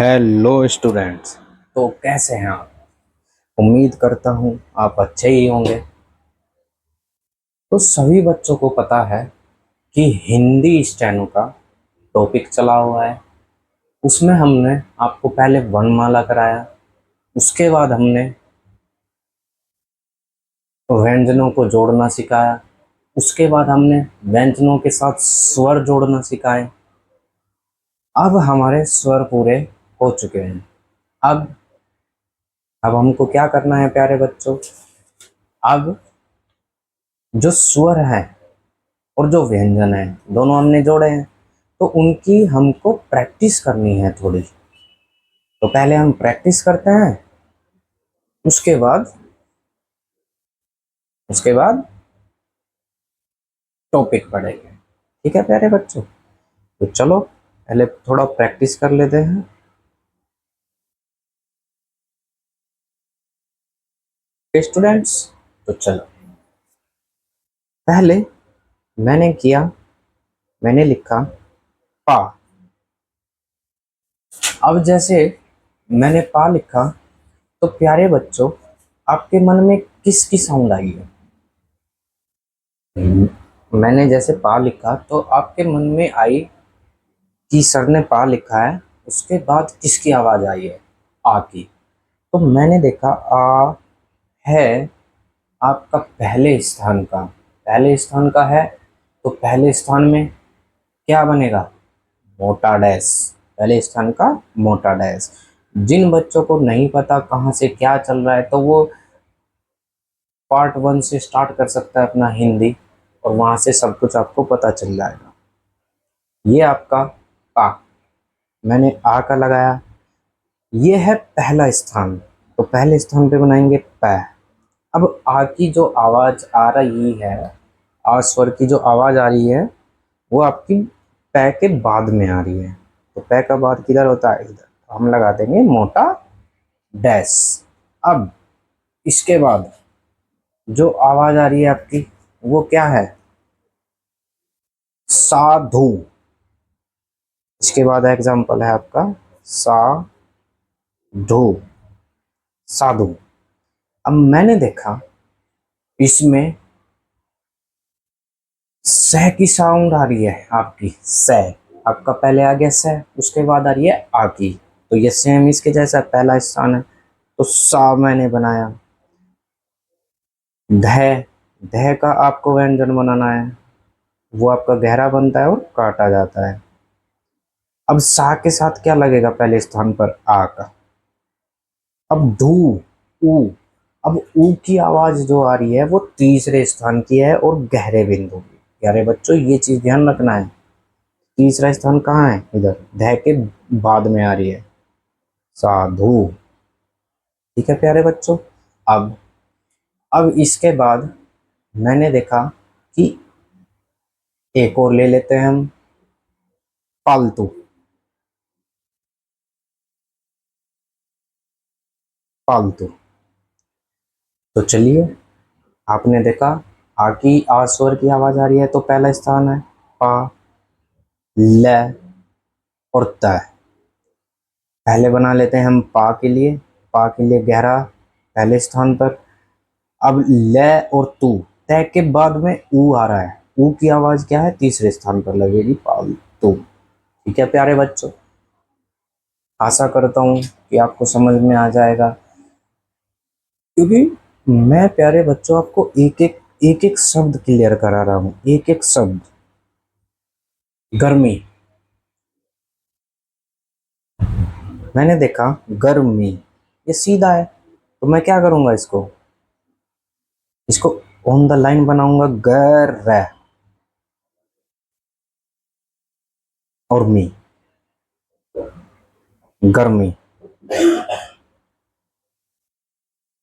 Hello students. तो कैसे हैं आप? उम्मीद करता हूँ आप अच्छे ही होंगे। तो सभी बच्चों को पता है कि हिंदी स्टेनो का टॉपिक चला हुआ है। उसमें हमने आपको पहले वर्णमाला कराया, उसके बाद हमने व्यंजनों को जोड़ना सिखाया, उसके बाद हमने व्यंजनों के साथ स्वर जोड़ना सिखाए। अब हमारे स्वर पूरे हो चुके हैं। अब अब हमको क्या करना है प्यारे बच्चों? अब जो स्वर है और जो व्यंजन है दोनों हमने जोड़े हैं, तो उनकी हमको प्रैक्टिस करनी है थोड़ी। तो पहले हम प्रैक्टिस करते हैं, उसके बाद टॉपिक पढ़ेंगे। ठीक है प्यारे बच्चों? तो चलो पहले थोड़ा प्रैक्टिस कर लेते हैं। स्टूडेंट्स, तो चलो पहले मैंने लिखा पा। अब जैसे मैंने पा लिखा, तो प्यारे बच्चों आपके मन में किसकी साउंड आई है? मैंने जैसे पा लिखा तो आपके मन में आई कि सर ने पा लिखा है, उसके बाद किसकी आवाज आई है? आ की। तो मैंने देखा आ है आपका पहले स्थान का है। तो पहले स्थान में क्या बनेगा? मोटा डैश। पहले स्थान का मोटा डैश। जिन बच्चों को नहीं पता कहाँ से क्या चल रहा है, तो वो पार्ट 1 से स्टार्ट कर सकता है अपना हिंदी, और वहां से सब कुछ आपको पता चल जाएगा। ये आपका आ, मैंने आ का लगाया। ये है पहला स्थान, तो पहले स्थान पे बनाएंगे पै। अब आ की जो आवाज आ रही है, आ स्वर की जो आवाज आ रही है, वो आपकी पै के बाद में आ रही है। तो पै का बाद किधर होता है? इधर। तो हम लगा देंगे मोटा डैश। अब इसके बाद जो आवाज आ रही है आपकी, वो क्या है? साधु। इसके बाद एग्जाम्पल है आपका साधु। साधु। अब मैंने देखा इसमें सह की साउंड आ रही है आपकी। सह आपका पहले आ गया सह, उसके बाद आ रही है आ की। तो ये सेम इसके जैसा पहला स्थान है। तो सा मैंने बनाया। धै, धै का आपको व्यंजन बनाना है, वो आपका गहरा बनता है और काटा जाता है। अब सा के साथ क्या लगेगा पहले स्थान पर? आ का। अब धू, ऊ। अब ऊ की आवाज जो आ रही है वो तीसरे स्थान की है और गहरे बिंदु की। प्यारे बच्चों ये चीज ध्यान रखना है। तीसरा स्थान कहाँ है? इधर ध के बाद में आ रही है। साधु। ठीक है प्यारे बच्चों। अब अब इसके बाद मैंने देखा कि एक और ले लेते हैं हम, पालतू। पालतू। तो चलिए, आपने देखा आ की आ स्वर की आवाज आ रही है, तो पहला स्थान है पा, ल और त। पहले बना लेते हैं हम पा के लिए। पा के लिए गहरा पहले स्थान पर। अब ल और तू, तय के बाद में ऊ आ रहा है। ऊ की आवाज क्या है? तीसरे स्थान पर लगेगी, पालतू। ठीक है प्यारे बच्चों, आशा करता हूँ कि आपको समझ में आ जाएगा, क्योंकि मैं प्यारे बच्चों आपको एक एक शब्द क्लियर करा रहा हूँ। एक एक शब्द। गर्मी। मैंने देखा गर्मी, ये सीधा है, तो मैं क्या करूंगा? इसको ऑन द लाइन बनाऊंगा। गर और मी, गर्मी।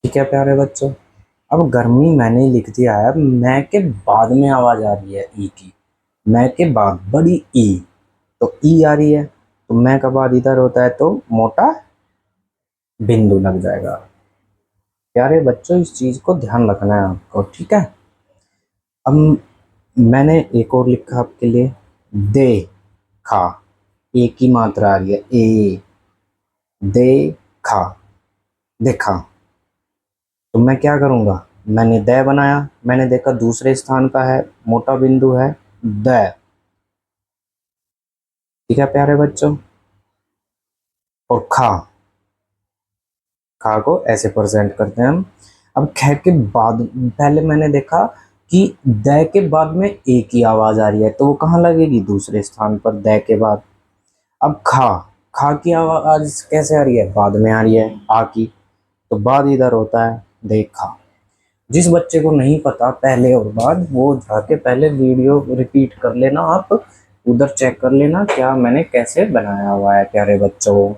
ठीक है प्यारे बच्चों, अब गर्मी मैंने लिख दिया है। अब मैं के बाद में आवाज आ रही है ई की। मैं के बाद बड़ी ई, तो ई आ रही है, तो मैं का बाद इधर होता है, तो मोटा बिंदु लग जाएगा। प्यारे बच्चों इस चीज को ध्यान रखना है आपको, ठीक है? अब मैंने एक और लिखा आपके लिए, दे खा। ए की मात्रा आ रही है, ए। देखा, देखा। तो मैं क्या करूँगा, मैंने द बनाया, मैंने देखा दूसरे स्थान का है, मोटा बिंदु है द। ठीक है प्यारे बच्चों। और खा को ऐसे प्रेजेंट करते हैं हम। अब ख के बाद पहले मैंने देखा कि द के बाद में ए की आवाज आ रही है, तो वो कहाँ लगेगी, दूसरे स्थान पर द के बाद। अब खा की आवाज कैसे आ रही है, बाद में आ रही है आ की, तो बाद इधर होता है देखा। जिस बच्चे को नहीं पता पहले और बाद, वो जाके पहले वीडियो रिपीट कर लेना, आप उधर चेक कर लेना क्या मैंने कैसे बनाया हुआ है प्यारे बच्चों।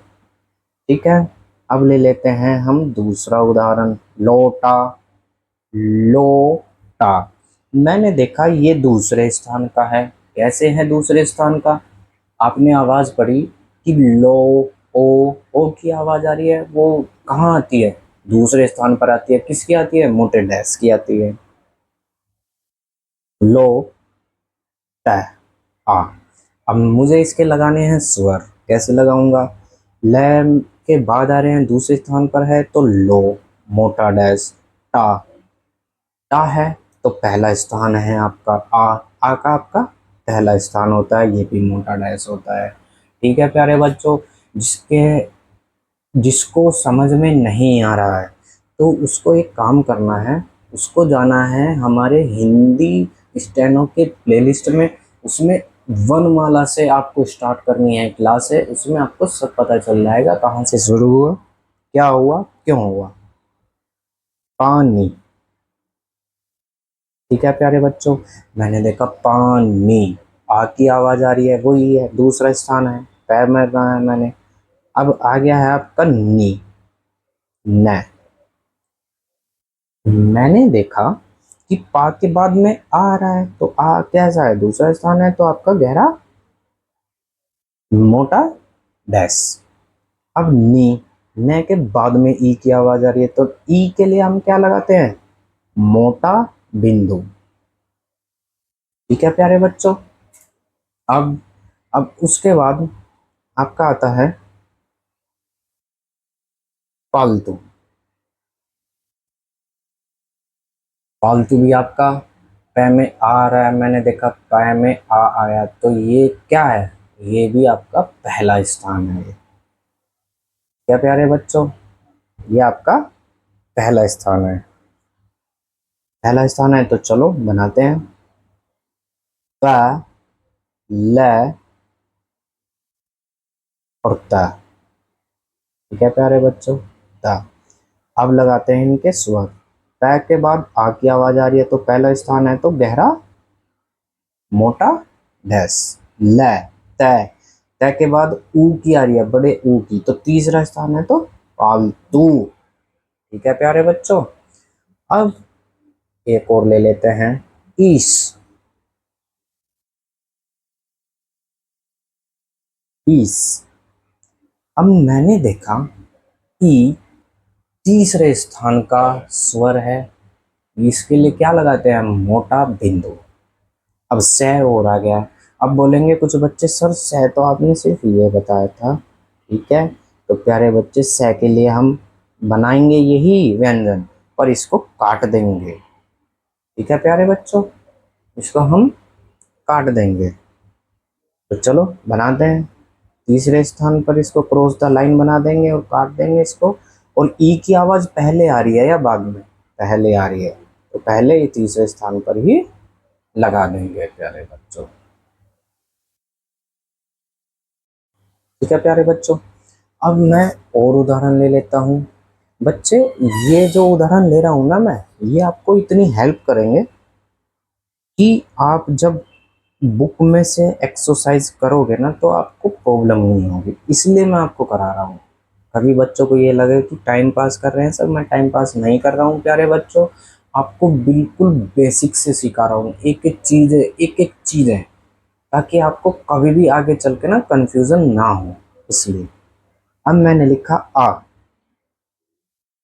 ठीक है। अब ले लेते हैं हम दूसरा उदाहरण, लोटा, लोटा। मैंने देखा ये दूसरे स्थान का है। कैसे है दूसरे स्थान का, आपने आवाज पढ़ी कि लो, ओ की आवाज आ रही है, वो कहाँ आती है, दूसरे स्थान पर आती है। किसकी आती है, मोटे डैश की आती है। लो टा आ। अब मुझे इसके लगाने हैं स्वर, कैसे लगाऊंगा, ल के बाद आ रहे हैं, दूसरे स्थान पर है तो लो, मोटा डैश, टा, टा है तो पहला स्थान है आपका आ का आपका पहला स्थान होता है, ये भी मोटा डैश होता है। ठीक है प्यारे बच्चों। जिसके जिसको समझ में नहीं आ रहा है, तो उसको एक काम करना है, उसको जाना है हमारे हिंदी स्टेनो के प्लेलिस्ट में। उसमें वर्णमाला से आपको स्टार्ट करनी है क्लास है, उसमें आपको सब पता चल जाएगा कहाँ से शुरू हुआ, क्या हुआ, क्यों हुआ। पानी। ठीक है प्यारे बच्चों। मैंने देखा पानी, आ की आवाज आ रही है, वही है, दूसरा स्थान है, पैर में रहा है मैंने। अब आ गया है आपका नी, न। मैंने देखा कि पा के बाद में आ रहा है, तो आ कैसा है, दूसरा स्थान है, तो आपका गहरा मोटा डैश। अब नी, न के बाद में ई की आवाज आ रही है, तो ई के लिए हम क्या लगाते हैं, मोटा बिंदु। ठीक है प्यारे बच्चों। अब उसके बाद आपका आता है पालतू। पालतू भी आपका पै में आ रहा है, मैंने देखा पै में आ आया, तो ये क्या है, ये भी आपका पहला स्थान है। क्या प्यारे बच्चों, ये आपका पहला स्थान है। पहला स्थान है तो चलो बनाते हैं, प, ल और त। ठीक है प्यारे बच्चों, त। अब लगाते हैं इनके स्वर। त के बाद आ की आवाज आ रही है, तो पहला स्थान है तो गहरा मोटा डैश, ल, त। त के बाद ऊ की आ रही है, बड़े ऊ की, तो तीसरा स्थान है तो पालतू। ठीक है प्यारे बच्चों। अब एक और ले लेते हैं, ईस, ईस। अब मैंने देखा ई तीसरे स्थान का स्वर है, इसके लिए क्या लगाते हैं हम, मोटा बिंदु। अब स और आ गया। अब बोलेंगे कुछ बच्चे, सर स तो आपने सिर्फ ये बताया था। ठीक है, तो प्यारे बच्चे स के लिए हम बनाएंगे यही व्यंजन, पर इसको काट देंगे। ठीक है प्यारे बच्चों, इसको हम काट देंगे। तो चलो बनाते हैं। तीसरे स्थान पर इसको क्रॉस द लाइन बना देंगे और काट देंगे इसको। और ई की आवाज पहले आ रही है या बाद में, पहले आ रही है, तो पहले ही तीसरे स्थान पर ही लगा देंगे प्यारे बच्चों। ठीक है प्यारे बच्चों। अब मैं और उदाहरण ले लेता हूँ। बच्चे, ये जो उदाहरण ले रहा हूँ ना मैं, ये आपको इतनी हेल्प करेंगे कि आप जब बुक में से एक्सरसाइज करोगे ना, तो आपको प्रॉब्लम नहीं होगी, इसलिए मैं आपको करा रहा हूँ। कभी बच्चों को ये लगे कि टाइम पास कर रहे हैं सर, मैं टाइम पास नहीं कर रहा हूँ प्यारे बच्चों। आपको बिल्कुल बेसिक से सिखा रहा हूँ, एक एक चीज़ें, ताकि आपको कभी भी आगे चल के ना कंफ्यूजन ना हो, इसलिए। अब मैंने लिखा आ,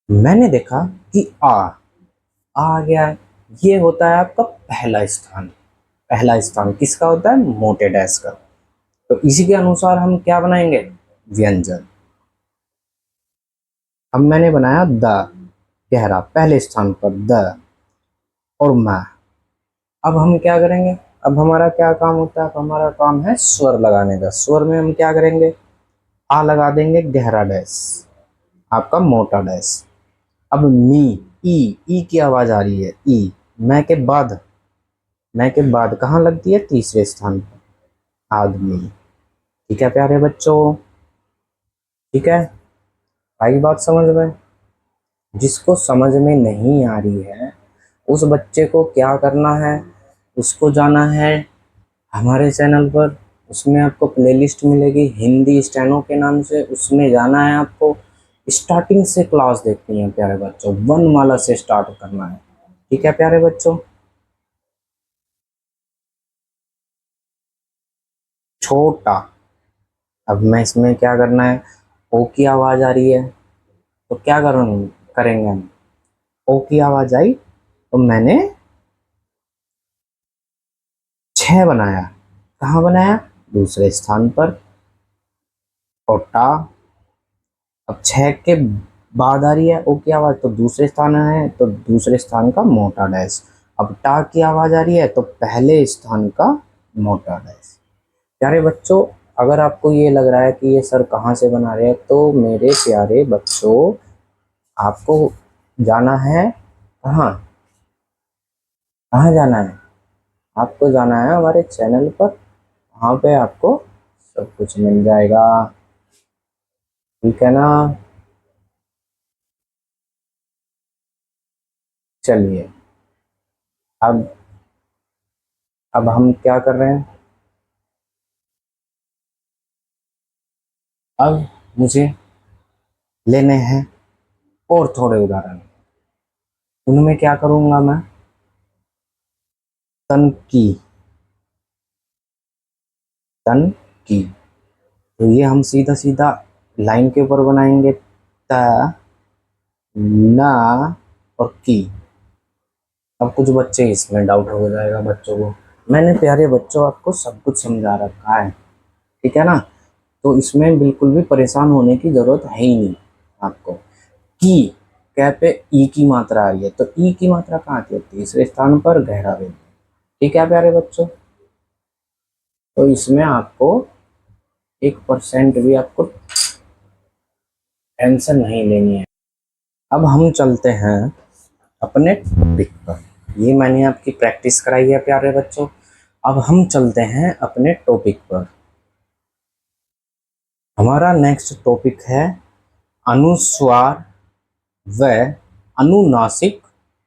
मैंने देखा कि आ गया है, ये होता है आपका पहला स्थान। पहला स्थान किसका होता है, मोटे डैश का। तो इसी के अनुसार हम क्या बनाएंगे, व्यंजन। अब मैंने बनाया द, गहरा पहले स्थान पर द, और मैं। अब हम क्या करेंगे, अब हमारा क्या काम होता है, अब हमारा काम है स्वर लगाने का। स्वर में हम क्या करेंगे, आ लगा देंगे गहरा डैश, आपका मोटा डैश। अब मी, ई की आवाज आ रही है, ई। मैं के बाद, मैं के बाद कहाँ लगती है, तीसरे स्थान पर, आदमी। ठीक है प्यारे बच्चों, ठीक है, आई बात समझ में। जिसको समझ में नहीं आ रही है उस बच्चे को क्या करना है, उसको जाना है हमारे चैनल पर। उसमें आपको प्लेलिस्ट मिलेगी हिंदी स्टेनो के नाम से, उसमें जाना है आपको। स्टार्टिंग से क्लास देखनी है प्यारे बच्चों, वर्णमाला से स्टार्ट करना है। ठीक है प्यारे बच्चों, छोटा। अब मैं इसमें क्या करना है, ओ की आवाज आ रही है तो क्या करेंगे हम, ओ की आवाज आई तो मैंने 6 बनाया। कहाँ बनाया, दूसरे स्थान पर, छोटा। अब 6 के बाद आ रही है ओ की आवाज तो दूसरे स्थान है, तो दूसरे स्थान का मोटा डैश। अब टा की आवाज आ रही है तो पहले स्थान का मोटा डैश। प्यारे बच्चों, अगर आपको ये लग रहा है कि ये सर कहाँ से बना रहे हैं, तो मेरे प्यारे बच्चों आपको जाना है कहाँ, कहाँ जाना है, आपको जाना है हमारे चैनल पर। वहाँ पे आपको सब कुछ मिल जाएगा। ठीक है ना, चलिए। अब अब हम क्या कर रहे हैं, अब मुझे लेने हैं और थोड़े उदाहरण। उनमें क्या करूंगा मैं, तन की, तन की। तो ये हम सीधा सीधा लाइन के ऊपर बनाएंगे, त, ना और की। अब कुछ बच्चे इसमें डाउट हो जाएगा बच्चों को, मैंने प्यारे बच्चों आपको सब कुछ समझा रखा है, ठीक है ना। तो इसमें बिल्कुल भी परेशान होने की जरूरत है ही नहीं आपको। की, कै पे ई की मात्रा आ रही है, तो ई की मात्रा कहाँ आती है, तीसरे स्थान पर गहरा व्यंजन। ठीक है प्यारे बच्चों, तो इसमें आपको 1% भी आपको टेंशन नहीं लेनी है। अब हम चलते हैं अपने टॉपिक पर। ये मैंने आपकी प्रैक्टिस कराई है प्यारे बच्चों। अब हम चलते हैं अपने टॉपिक पर। हमारा नेक्स्ट टॉपिक है अनुस्वार व अनुनासिक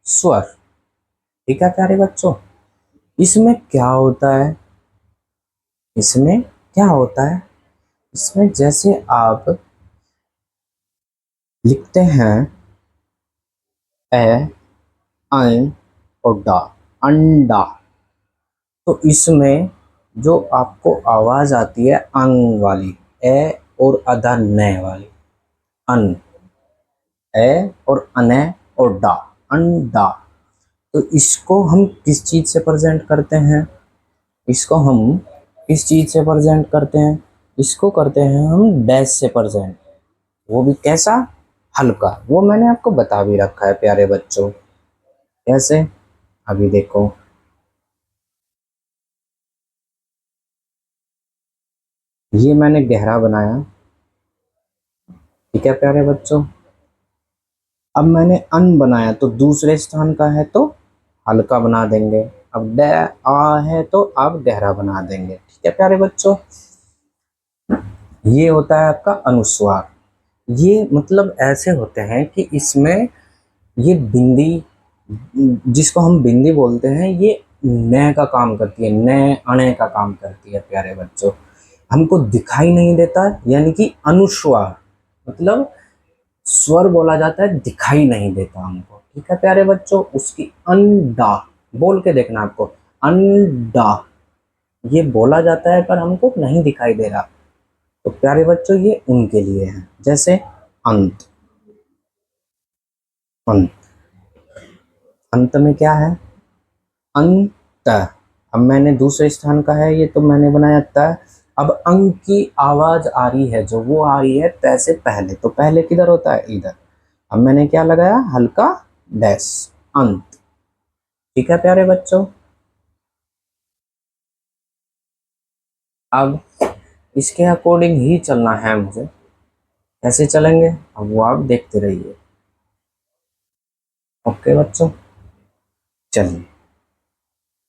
स्वर। ठीक है प्यारे बच्चों, इसमें क्या होता है, इसमें क्या होता है, इसमें जैसे आप लिखते हैं ए, ऐ और डा, अंडा, तो इसमें जो आपको आवाज आती है अंग वाली, ए और अदा न वाली, अन, ए और अने और डा, अंडा। तो इसको हम किस चीज से प्रेजेंट करते हैं, इसको हम किस चीज से प्रेजेंट करते हैं, इसको करते हैं हम डैश से प्रेजेंट। वो भी कैसा, हल्का। वो मैंने आपको बता भी रखा है प्यारे बच्चों, कैसे, अभी देखो। ये मैंने गहरा बनाया, ठीक है प्यारे बच्चों। अब मैंने अन बनाया तो दूसरे स्थान का है तो हल्का बना देंगे। अब ड, आ है तो आप गहरा बना देंगे। ठीक है प्यारे बच्चों, ये होता है आपका अनुस्वार। ये मतलब ऐसे होते हैं कि इसमें ये बिंदी, जिसको हम बिंदी बोलते हैं, ये न का काम करती है, न अणे का काम करती है प्यारे बच्चों। हमको दिखाई नहीं देता, यानी कि अनुस्वार मतलब स्वर बोला जाता है, दिखाई नहीं देता हमको। ठीक है प्यारे बच्चों, उसकी अंडा बोल के देखना आपको, अंडा ये बोला जाता है पर हमको नहीं दिखाई दे रहा। तो प्यारे बच्चों ये उनके लिए है, जैसे अंत, अंत, अंत में क्या है, अंत। अब मैंने दूसरे स्थान का है ये, तो मैंने बनाया त। अब अंक की आवाज आ रही है जो, वो आ रही है त से पहले, तो पहले किधर होता है, इधर। अब मैंने क्या लगाया, हल्का डैश, अंत। ठीक है प्यारे बच्चों, अब इसके अकॉर्डिंग ही चलना है मुझे। कैसे चलेंगे अब वो आप देखते रहिए। ओके बच्चों, चलिए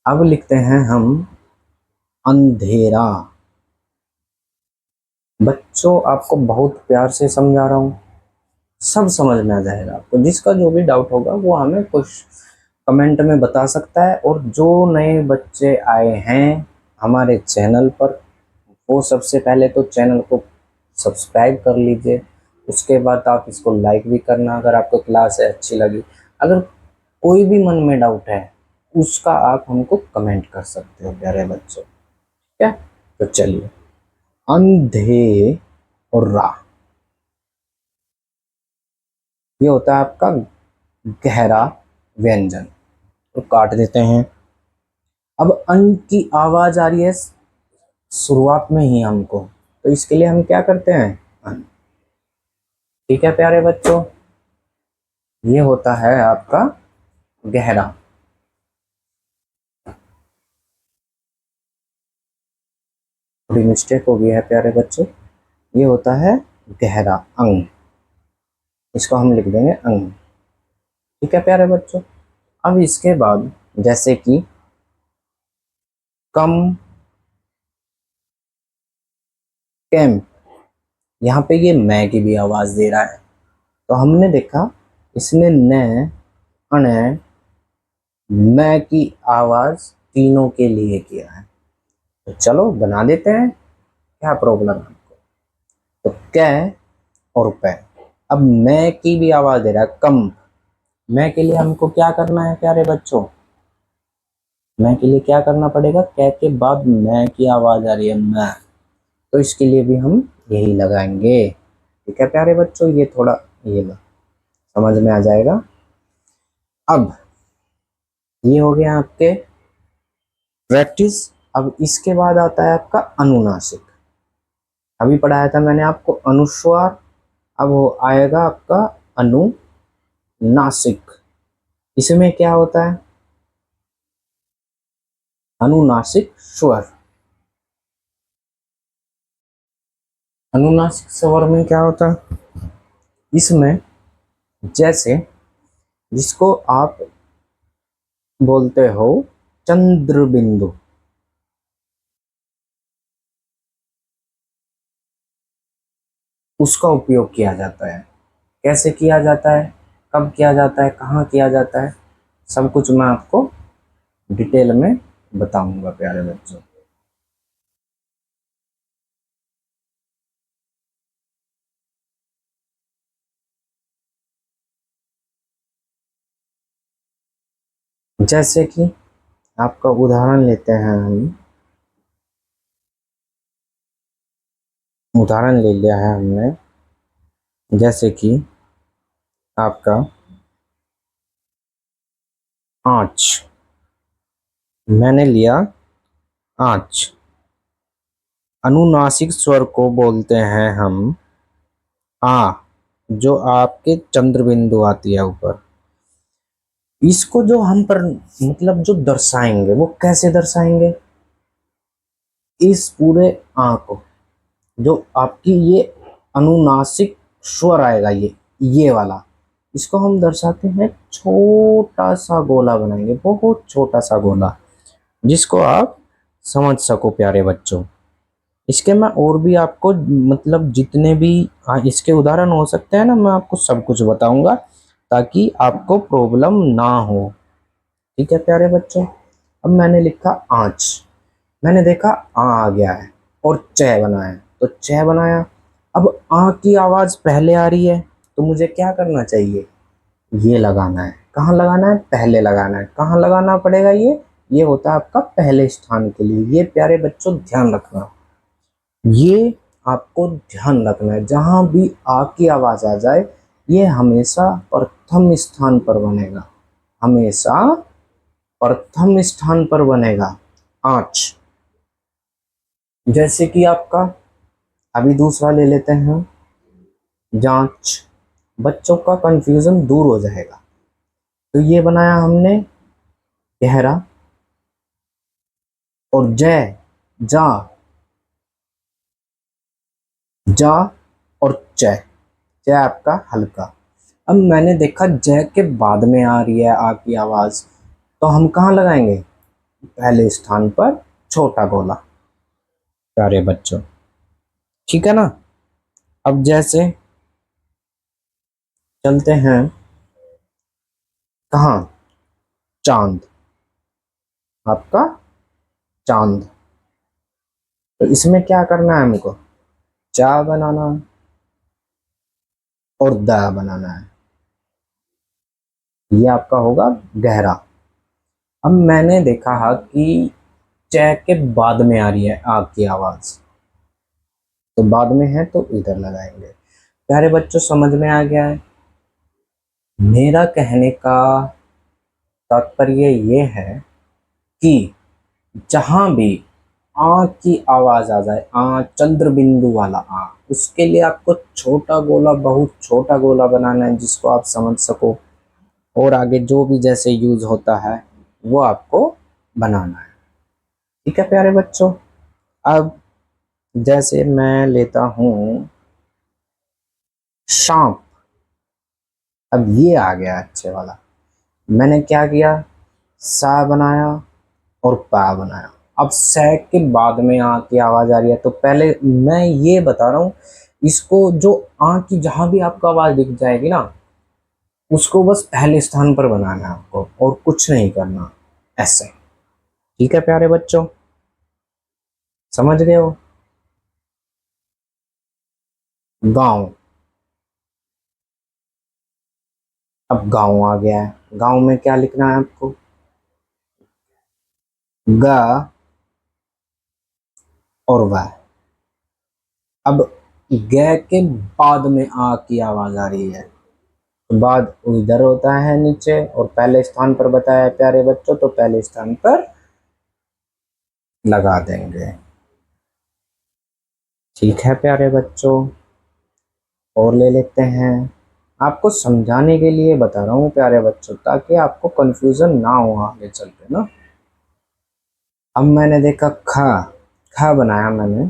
अब लिखते हैं हम अंधेरा। बच्चों आपको बहुत प्यार से समझा रहा हूँ, सब समझ में आ जाएगा आपको। जिसका जो भी डाउट होगा वो हमें कुछ कमेंट में बता सकता है। और जो नए बच्चे आए हैं हमारे चैनल पर, वो सबसे पहले तो चैनल को सब्सक्राइब कर लीजिए। उसके बाद आप इसको लाइक भी करना अगर आपको क्लास अच्छी लगी। अगर कोई भी मन में डाउट है उसका आप हमको कमेंट कर सकते हो प्यारे बच्चों। ठीक है, तो चलिए, अंधेरा ये होता है आपका गहरा व्यंजन, तो काट देते हैं। अब अन की आवाज आ रही है शुरुआत में ही हमको, तो इसके लिए हम क्या करते हैं, अन। ठीक है प्यारे बच्चों, ये होता है आपका गहरा। थोड़ी मिस्टेक हो गई है प्यारे बच्चों, ये होता है गहरा, अंग। इसको हम लिख देंगे अंग। ठीक है प्यारे बच्चों, अब इसके बाद जैसे कि कम, कैंप, यहाँ पे ये मैं की भी आवाज दे रहा है। तो हमने देखा इसने न, अण, मैं की आवाज तीनों के लिए किया है। तो चलो बना देते हैं, क्या प्रॉब्लम है आपको। तो कै और पै। अब मैं की भी आवाज दे रहा है, कम। मैं के लिए हमको क्या करना है प्यारे बच्चों, मैं के लिए क्या करना पड़ेगा, कै के बाद मैं की आवाज आ रही है, मैं। तो इसके लिए भी हम यही लगाएंगे। ठीक है प्यारे बच्चों, ये थोड़ा ये समझ में आ जाएगा। अब ये हो गया आपके प्रैक्टिस। अब इसके बाद आता है आपका अनुनासिक। अभी पढ़ाया था मैंने आपको अनुस्वार, अब वो आएगा आपका अनुनासिक। इसमें क्या होता है, अनुनासिक स्वर। अनुनासिक स्वर में क्या होता है, इसमें जैसे जिसको आप बोलते हो चंद्र बिंदु, उसका उपयोग किया जाता है। कैसे किया जाता है, कब किया जाता है, कहाँ किया जाता है, सब कुछ मैं आपको डिटेल में बताऊंगा प्यारे बच्चों। जैसे कि आपका उदाहरण लेते हैं हम, उदाहरण ले लिया है हमने, जैसे कि आपका आँच, मैंने लिया आँच। अनुनासिक स्वर को बोलते हैं हम आ, जो आपके चंद्र बिंदु आती है ऊपर। इसको जो हम पर मतलब जो दर्शाएंगे वो कैसे दर्शाएंगे, इस पूरे आ को, जो आपकी ये अनुनासिक स्वर आएगा, ये वाला, इसको हम दर्शाते हैं, छोटा सा गोला बनाएंगे, बहुत छोटा सा गोला, जिसको आप समझ सको प्यारे बच्चों। इसके मैं और भी आपको मतलब जितने भी इसके उदाहरण हो सकते हैं ना, मैं आपको सब कुछ बताऊंगा ताकि आपको प्रॉब्लम ना हो। ठीक है प्यारे बच्चों, अब मैंने लिखा आँच, मैंने देखा आ गया है और च बना है, तो च बनाया। अब आ की आवाज पहले आ रही है, तो मुझे क्या करना चाहिए, ये लगाना है। कहाँ लगाना है, पहले लगाना है। कहाँ लगाना पड़ेगा, ये होता है आपका पहले स्थान के लिए। ये प्यारे बच्चों ध्यान रखना, ये आपको ध्यान रखना है। जहां भी आ की आवाज आ जाए ये हमेशा प्रथम स्थान पर बनेगा, हमेशा प्रथम स्थान पर बनेगा आँच। जैसे कि आपका अभी दूसरा ले लेते हैं, जांच। बच्चों का कंफ्यूजन दूर हो जाएगा। तो ये बनाया हमने गहरा, और जय, जा, जा और जय, जय आपका हल्का। अब मैंने देखा जय के बाद में आ रही है आ की आवाज, तो हम कहाँ लगाएंगे? पहले स्थान पर छोटा गोला। प्यारे बच्चों, ठीक है ना? अब जैसे चलते हैं कहाँ? चांद, आपका चांद। तो इसमें क्या करना है हमको? चा बनाना है और दा बनाना है। ये आपका होगा गहरा। अब मैंने देखा कि च के बाद में आ रही है आग की आवाज, तो बाद में है तो इधर लगाएंगे। प्यारे बच्चों, समझ में आ गया है? मेरा कहने का तात्पर्य ये है कि जहां भी आ की आवाज आ जाए, आ चंद्र बिंदु वाला आ, उसके लिए आपको छोटा गोला, बहुत छोटा गोला बनाना है जिसको आप समझ सको, और आगे जो भी जैसे यूज होता है वो आपको बनाना है। ठीक है प्यारे बच्चों? अब जैसे मैं लेता हूं सांप। अब ये आ गया अच्छे वाला। मैंने क्या किया? सा बनाया और पा बनाया। अब सै के बाद में आ की आवाज आ रही है, तो पहले मैं ये बता रहा हूं, इसको जो आ की जहां भी आपको आवाज दिख जाएगी ना, उसको बस पहले स्थान पर बनाना है आपको, और कुछ नहीं करना। ऐसे, ठीक है प्यारे बच्चों? समझ गए हो? गांव। अब गांव आ गया है। गांव में क्या लिखना है आपको? ग और व। अब ग के बाद में आ की आवाज आ रही है, तो बाद इधर होता है नीचे, और पहले स्थान पर बताया प्यारे बच्चों, तो पहले स्थान पर लगा देंगे। ठीक है प्यारे बच्चों, और ले लेते हैं। आपको समझाने के लिए बता रहा हूँ प्यारे बच्चों, ताकि आपको कंफ्यूजन ना हो आगे चल के ना। अब मैंने देखा खा, खा बनाया मैंने,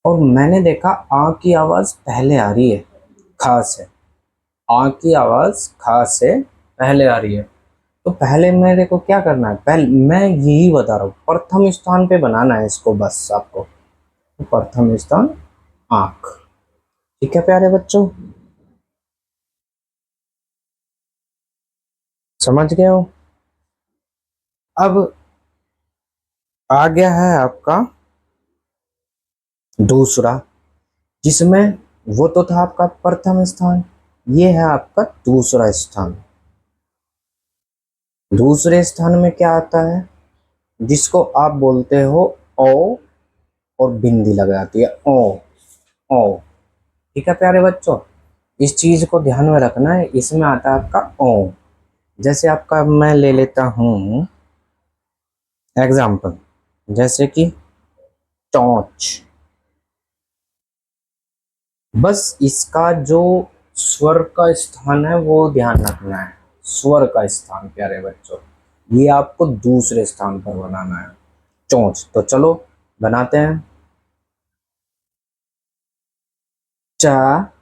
और मैंने देखा आ की आवाज पहले आ रही है खा से। आ की आवाज खा से पहले आ रही है, तो पहले मेरे को क्या करना है? पहले मैं यही बता रहा हूँ, प्रथम स्थान पे बनाना है इसको बस आपको। तो प्रथम स्थान आंख। ठीक है प्यारे बच्चों? समझ गए हो? अब आ गया है आपका दूसरा, जिसमें वो तो था आपका प्रथम स्थान, ये है आपका दूसरा स्थान। दूसरे स्थान में क्या आता है? जिसको आप बोलते हो ओ, और बिंदी लगाती है ओ, ओ। ठीक है प्यारे बच्चों, इस चीज को ध्यान में रखना है। इसमें आता है आपका ओ। जैसे आपका मैं ले लेता हूं एग्जाम्पल, जैसे कि टॉर्च। बस इसका जो स्वर का स्थान है वो ध्यान रखना है। स्वर का स्थान प्यारे बच्चों, ये आपको दूसरे स्थान पर बनाना है। चोंच, तो चलो बनाते हैं। चा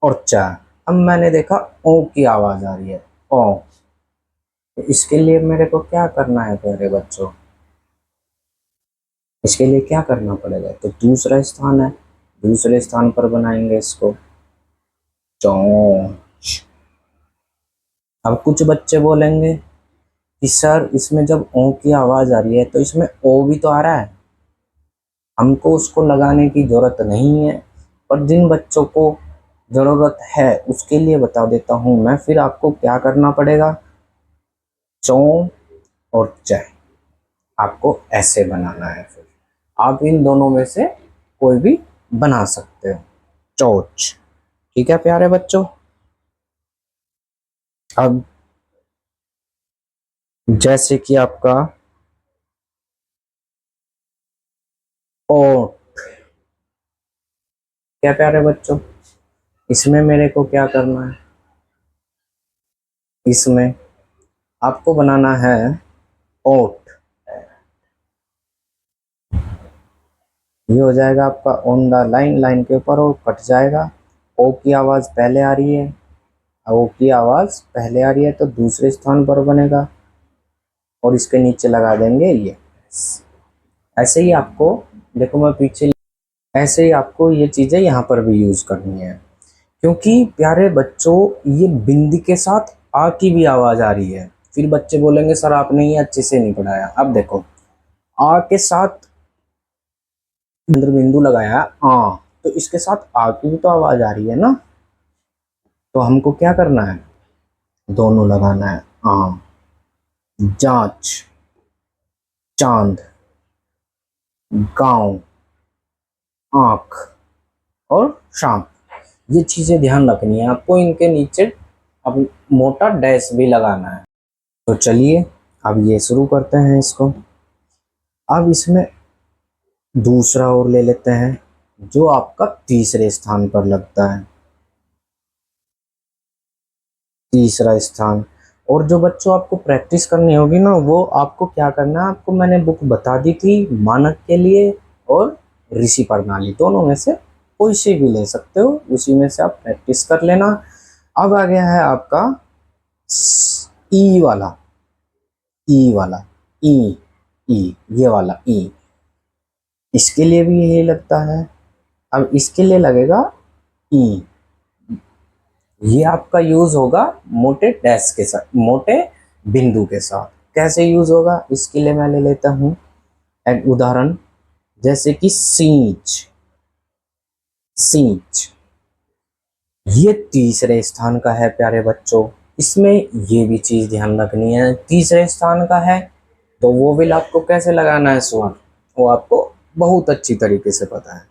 और चा। अब मैंने देखा ओ की आवाज आ रही है, ओ। तो इसके लिए मेरे को क्या करना है प्यारे बच्चों? इसके लिए क्या करना पड़ेगा? तो दूसरा स्थान है, दूसरे स्थान पर बनाएंगे इसको, चोंच। अब कुछ बच्चे बोलेंगे कि सर इसमें जब ओ की आवाज आ रही है तो इसमें ओ भी तो आ रहा है, हमको उसको लगाने की जरूरत नहीं है। पर जिन बच्चों को जरूरत है उसके लिए बता देता हूं मैं, फिर आपको क्या करना पड़ेगा? चौ और च, आपको ऐसे बनाना है। फिर आप इन दोनों में से कोई भी बना सकते हो, चौच। ठीक है प्यारे बच्चों? अब जैसे कि आपका ओ, क्या प्यारे बच्चों, इसमें मेरे को क्या करना है, इसमें आपको बनाना है ओट। ये हो जाएगा आपका ऑन द लाइन, लाइन के ऊपर और कट जाएगा। ओ की आवाज़ पहले आ रही है, ओ की आवाज़ पहले आ रही है तो दूसरे स्थान पर बनेगा और इसके नीचे लगा देंगे ये। ऐसे ही आपको, देखो मैं पीछे, ऐसे ही आपको ये चीज़ें यहाँ पर भी यूज़ करनी है, क्योंकि प्यारे बच्चों ये बिंदी के साथ आ की भी आवाज़ आ रही है। फिर बच्चे बोलेंगे सर आपने ये अच्छे से नहीं पढ़ाया। अब देखो, आ के साथ अंदर बिंदु लगाया आ, तो इसके साथ आ की भी तो आवाज़ आ रही है ना, तो हमको क्या करना है, दोनों लगाना है। आ, जांच, चांद, गांव, आंख और शाम, ये चीज़ें ध्यान रखनी है आपको। इनके नीचे अब मोटा डैश भी लगाना है। तो चलिए अब ये शुरू करते हैं इसको। अब इसमें दूसरा और ले लेते हैं जो आपका तीसरे स्थान पर लगता है, तीसरा स्थान। और जो बच्चों आपको प्रैक्टिस करनी होगी ना, वो आपको क्या करना है, आपको मैंने बुक बता दी थी, मानक के लिए और ऋषि प्रणाली, दोनों में से कोई से भी ले सकते हो, उसी में से आप प्रैक्टिस कर लेना। अब आ गया है आपका ई वाला, ई वाला, ई, ई, ये वाला ई, इसके लिए भी यही लगता है। अब इसके लिए लगेगा ई, ये आपका यूज होगा मोटे डैश के साथ, मोटे बिंदु के साथ। कैसे यूज होगा, इसके लिए मैं ले लेता हूं एक उदाहरण, जैसे कि सींच, सींच, ये तीसरे स्थान का है प्यारे बच्चों। इसमें ये भी चीज ध्यान रखनी है, तीसरे स्थान का है तो वो भी आपको कैसे लगाना है स्वर, वो आपको बहुत अच्छी तरीके से पता है।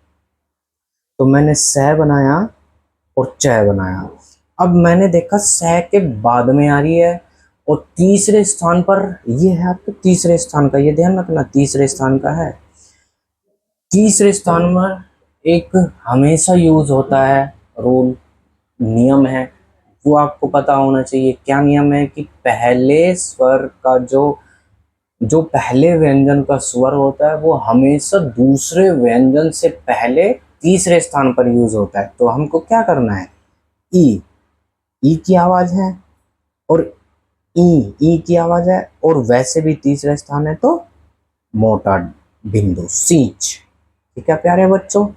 तो मैंने स बनाया और च बनाया। अब मैंने देखा स के बाद में आ रही है और तीसरे स्थान पर ये है आपके तीसरे स्थान का, ये ध्यान रखना तीसरे स्थान का है। तीसरे स्थान में एक हमेशा यूज होता है रूल, नियम है, वो आपको पता होना चाहिए। क्या नियम है कि पहले स्वर का जो जो पहले व्यंजन का स्वर होता है वो हमेशा दूसरे व्यंजन से पहले तीसरे स्थान पर यूज होता है। तो हमको क्या करना है, ई, ई की आवाज है और ई, ई की आवाज है और वैसे भी तीसरा स्थान है तो मोटा बिंदु सींच। ठीक है प्यारे बच्चों,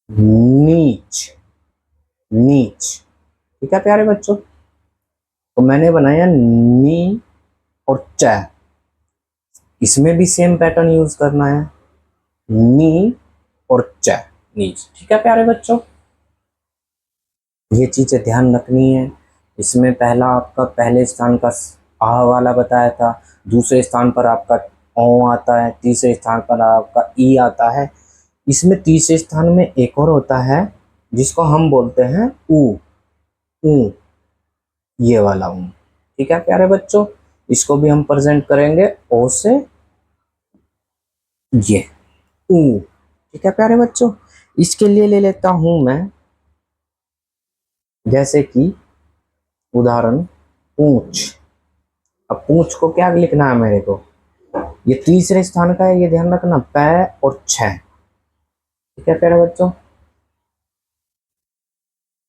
नीच, नीच। ठीक है प्यारे बच्चों, तो मैंने बनाया नी और च, इसमें भी सेम पैटर्न यूज करना है, नी और च, नीच। ठीक है प्यारे बच्चों, ये चीजें ध्यान रखनी है। इसमें पहला आपका पहले स्थान का आ वाला बताया था, दूसरे स्थान पर आपका ओ आता है, तीसरे स्थान पर आपका ई आता है। इसमें तीसरे स्थान में एक और होता है जिसको हम बोलते हैं ऊ, ऊ, ये वाला ऊ। ठीक है प्यारे बच्चों, इसको भी हम प्रेजेंट करेंगे ओ से, ये ऊ। ठीक है प्यारे बच्चों, इसके लिए ले लेता हूं मैं जैसे कि उदाहरण पूंछ। अब पूंछ को क्या लिखना है मेरे को, ये तीसरे स्थान का है, ये ध्यान रखना, पै और छ। ठीक है प्यारे बच्चों,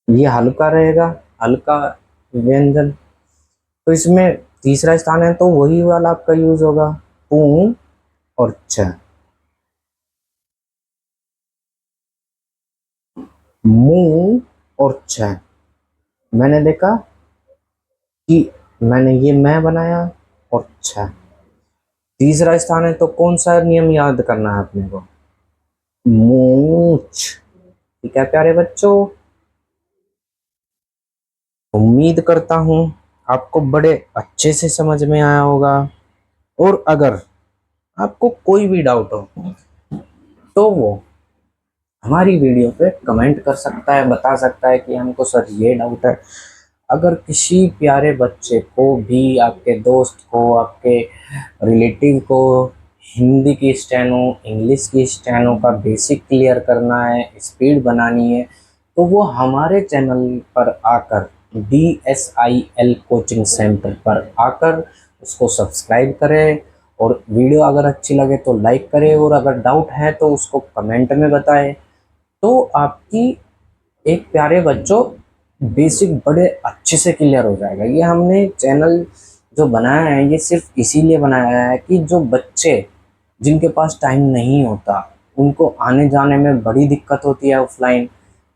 ये हल्का रहेगा, हल्का व्यंजन, तो इसमें तीसरा स्थान है तो वही वाला आपका यूज होगा, पू और छ। मुंह और छ, मैंने देखा कि मैंने ये मैं बनाया और छ, तीसरा स्थान है तो कौन सा नियम याद करना है अपने को, मूछ। ठीक है प्यारे बच्चों, उम्मीद करता हूँ आपको बड़े अच्छे से समझ में आया होगा। और अगर आपको कोई भी डाउट हो तो वो हमारी वीडियो पे कमेंट कर सकता है, बता सकता है कि हमको सर ये डाउट है। अगर किसी प्यारे बच्चे को भी, आपके दोस्त को, आपके रिलेटिव को हिंदी की स्टेनो, इंग्लिश की स्टेनो का बेसिक क्लियर करना है, स्पीड बनानी है, तो वो हमारे चैनल पर आकर, DSIL कोचिंग सेंटर पर आकर उसको सब्सक्राइब करें। और वीडियो अगर अच्छी लगे तो लाइक करें, और अगर डाउट है तो उसको कमेंट में बताएं। तो आपकी एक प्यारे बच्चों बेसिक बड़े अच्छे से क्लियर हो जाएगा। ये हमने चैनल जो बनाया है ये सिर्फ इसीलिए बनाया है कि जो बच्चे जिनके पास टाइम नहीं होता, उनको आने जाने में बड़ी दिक्कत होती है ऑफलाइन,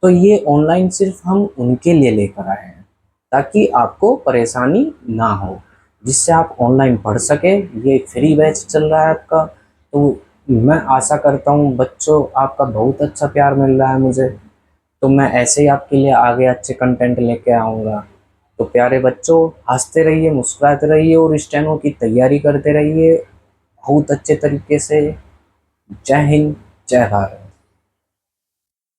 तो ये ऑनलाइन सिर्फ हम उनके लिए लेकर आए हैं ताकि आपको परेशानी ना हो, जिससे आप ऑनलाइन पढ़ सके। ये फ्री बैच चल रहा है आपका, तो मैं आशा करता हूँ बच्चों आपका बहुत अच्छा प्यार मिल रहा है मुझे, तो मैं ऐसे ही आपके लिए आगे अच्छे कंटेंट लेके आऊँगा। तो प्यारे बच्चों, हंसते रहिए, मुस्कुराते रहिए और स्टेनो की तैयारी करते रहिए बहुत अच्छे तरीके से। जय हिंद, जय भारत।